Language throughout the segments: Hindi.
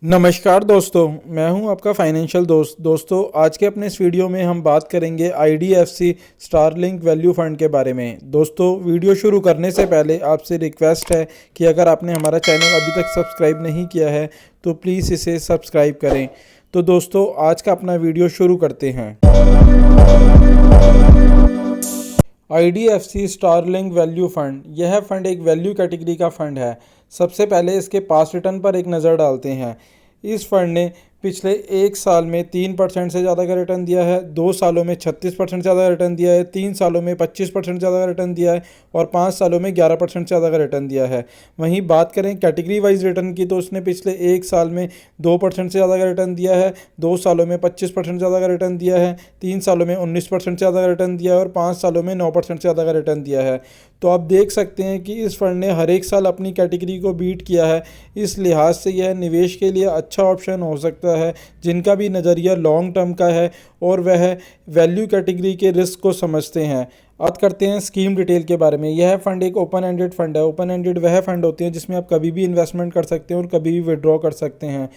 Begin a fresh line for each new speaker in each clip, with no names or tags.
नमस्कार दोस्तों, मैं हूं आपका फाइनेंशियल दोस्त। दोस्तों, आज के अपने इस वीडियो में हम बात करेंगे आईडीएफसी स्टारलिंक वैल्यू फंड के बारे में। दोस्तों, वीडियो शुरू करने से पहले आपसे रिक्वेस्ट है कि अगर आपने हमारा चैनल अभी तक सब्सक्राइब नहीं किया है तो प्लीज़ इसे सब्सक्राइब करें। तो दोस्तों, आज का अपना वीडियो शुरू करते हैं। आईडीएफसी स्टारलिंक वैल्यू फंड, यह फंड एक वैल्यू कैटेगरी का फंड है। सबसे पहले इसके पास रिटर्न पर एक नज़र डालते हैं। इस फंड ने पिछले 1 साल में 3% से ज़्यादा का रिटर्न दिया है, 2 सालों में 36% ज़्यादा रिटर्न दिया है, 3 सालों में 25% ज़्यादा रिटर्न दिया है और 5 सालों में 11% से ज़्यादा का रिटर्न दिया है। वहीं बात करें कैटेगरी वाइज रिटर्न की, तो उसने पिछले 1 साल में 2% से ज़्यादा का रिटर्न दिया है, 2 सालों में 25% ज़्यादा का रिटर्न दिया है, 3 सालों में 19% से ज़्यादा का रिटर्न दिया है और 5 सालों में 9% से ज़्यादा का रिटर्न दिया है। तो आप देख सकते हैं कि इस फंड ने हर एक साल अपनी कैटेगरी को बीट किया है। इस लिहाज से यह निवेश के लिए अच्छा ऑप्शन हो सकता है जिनका भी नज़रिया लॉन्ग टर्म का है और वह वैल्यू कैटेगरी के रिस्क को समझते हैं। बात करते हैं स्कीम डिटेल के बारे में। यह फंड एक ओपन एंडेड फंड है। ओपन एंडेड वह फंड होते हैं जिसमें आप कभी भी इन्वेस्टमेंट कर सकते हैं और कभी भी विड्रॉ कर सकते हैं।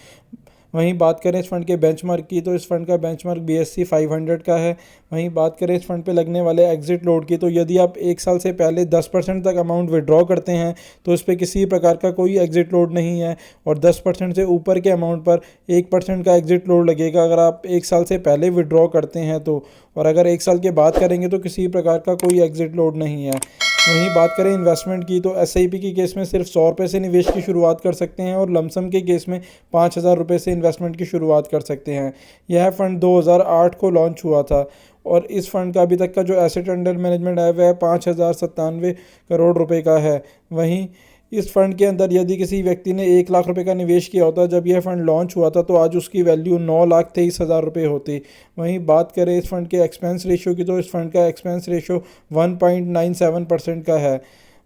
वहीं बात करें इस फंड के बेंचमार्क की, तो इस फंड का बेंचमार्क BSE 500 का है। वहीं बात करें इस फंड पे लगने वाले एग्जिट लोड की, तो यदि आप 1 साल से पहले 10% तक अमाउंट विड्रॉ करते हैं तो इस पर किसी प्रकार का कोई एग्जिट लोड नहीं है और 10% से ऊपर के अमाउंट पर 1% का एग्जिट लोड लगेगा अगर आप 1 साल से पहले विड्रॉ करते हैं तो। और अगर 1 साल के बाद करेंगे तो किसी प्रकार का कोई एग्जिट लोड नहीं है। वहीं बात करें इन्वेस्टमेंट की, तो SIP की केस में सिर्फ 100 रुपये से निवेश की शुरुआत कर सकते हैं और लमसम के केस में 5,000 रुपये से इन्वेस्टमेंट की शुरुआत कर सकते हैं। यह फ़ंड 2008 को लॉन्च हुआ था और इस फंड का अभी तक का जो एसेट अंडर मैनेजमेंट है वह 5,097 करोड़ रुपए का है। वहीं इस फंड के अंदर यदि किसी व्यक्ति ने 1 लाख रुपए का निवेश किया होता, जब यह फंड लॉन्च हुआ था, तो आज उसकी वैल्यू 9,23,000 रुपये होती। वहीं बात करें इस फंड के एक्सपेंस रेशियो की, तो इस फंड का एक्सपेंस रेशियो 1.97% का है।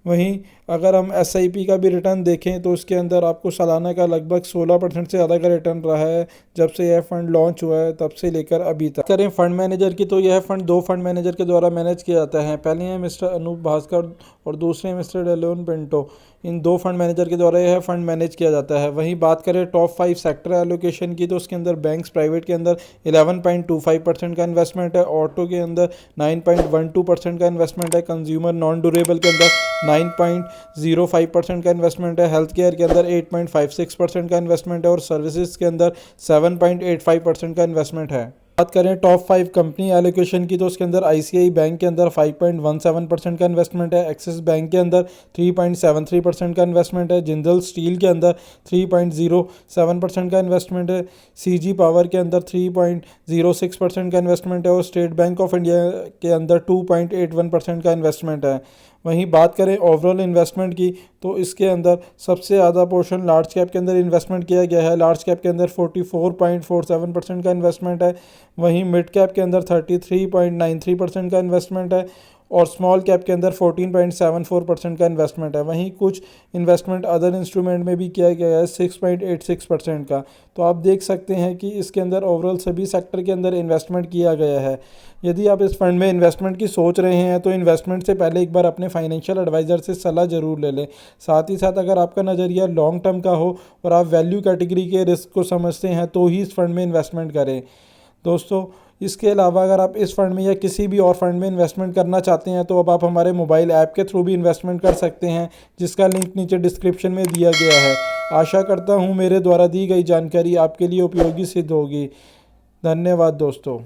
वहीं अगर हम SIP का भी रिटर्न देखें तो इसके अंदर आपको सालाना का लगभग 16% से ज़्यादा का रिटर्न रहा है जब से यह फंड लॉन्च हुआ है, तब से लेकर अभी तक। करें फंड मैनेजर की, तो यह फंड 2 फंड मैनेजर के द्वारा मैनेज किया जाता है। पहले हैं मिस्टर अनूप भास्कर और दूसरे मिस्टर डेलोन पिंटो। इन 2 फंड मैनेजर के द्वारा यह फंड मैनेज किया जाता है। वहीं बात करें टॉप 5 सेक्टर एलोकेशन की, तो उसके अंदर बैंक्स प्राइवेट के अंदर 11.25% का इन्वेस्टमेंट है, ऑटो के अंदर 9.12% का इन्वेस्टमेंट है, कंज्यूमर नॉन ड्यूरेबल के अंदर 9.05% का इन्वेस्टमेंट है, हेल्थ केयर के अंदर 8.56% का इन्वेस्टमेंट है और सर्विसेज के अंदर 7.85% का इन्वेस्टमेंट है। बात करें टॉप 5 कंपनी एलोकेशन की, तो उसके अंदर ICICI बैंक के अंदर 5.17% का इन्वेस्टमेंट है, एक्सिस बैंक के अंदर 3.73% का इन्वेस्टमेंट है, जिंदल स्टील के अंदर 3.07% का इन्वेस्टमेंट है, CG पावर के अंदर 3.06% का इन्वेस्टमेंट है और स्टेट बैंक ऑफ इंडिया के अंदर 2.81% का इन्वेस्टमेंट है। वहीं बात करें ओवरऑल इन्वेस्टमेंट की, तो इसके अंदर सबसे ज़्यादा पोर्शन लार्ज कैप के अंदर इन्वेस्टमेंट किया गया है। लार्ज कैप के अंदर 44.47% का इन्वेस्टमेंट है। वहीं मिड कैप के अंदर 33.93% का इन्वेस्टमेंट है और स्मॉल कैप के अंदर 14.74% का इन्वेस्टमेंट है। वहीं कुछ इन्वेस्टमेंट अदर इंस्ट्रूमेंट में भी किया गया है 6.86% का। तो आप देख सकते हैं कि इसके अंदर ओवरऑल सभी सेक्टर के अंदर इन्वेस्टमेंट किया गया है। यदि आप इस फंड में इन्वेस्टमेंट की सोच रहे हैं तो इन्वेस्टमेंट से पहले एक बार अपने फाइनेंशियल एडवाइज़र से सलाह ज़रूर ले लें। साथ ही साथ अगर आपका नज़रिया लॉन्ग टर्म का हो और आप वैल्यू कैटेगरी के रिस्क को समझते हैं तो ही इस फंड में इन्वेस्टमेंट करें। दोस्तों, इसके अलावा अगर आप इस फंड में या किसी भी और फंड में इन्वेस्टमेंट करना चाहते हैं तो अब आप हमारे मोबाइल ऐप के थ्रू भी इन्वेस्टमेंट कर सकते हैं, जिसका लिंक नीचे डिस्क्रिप्शन में दिया गया है। आशा करता हूँ मेरे द्वारा दी गई जानकारी आपके लिए उपयोगी सिद्ध होगी। धन्यवाद दोस्तों।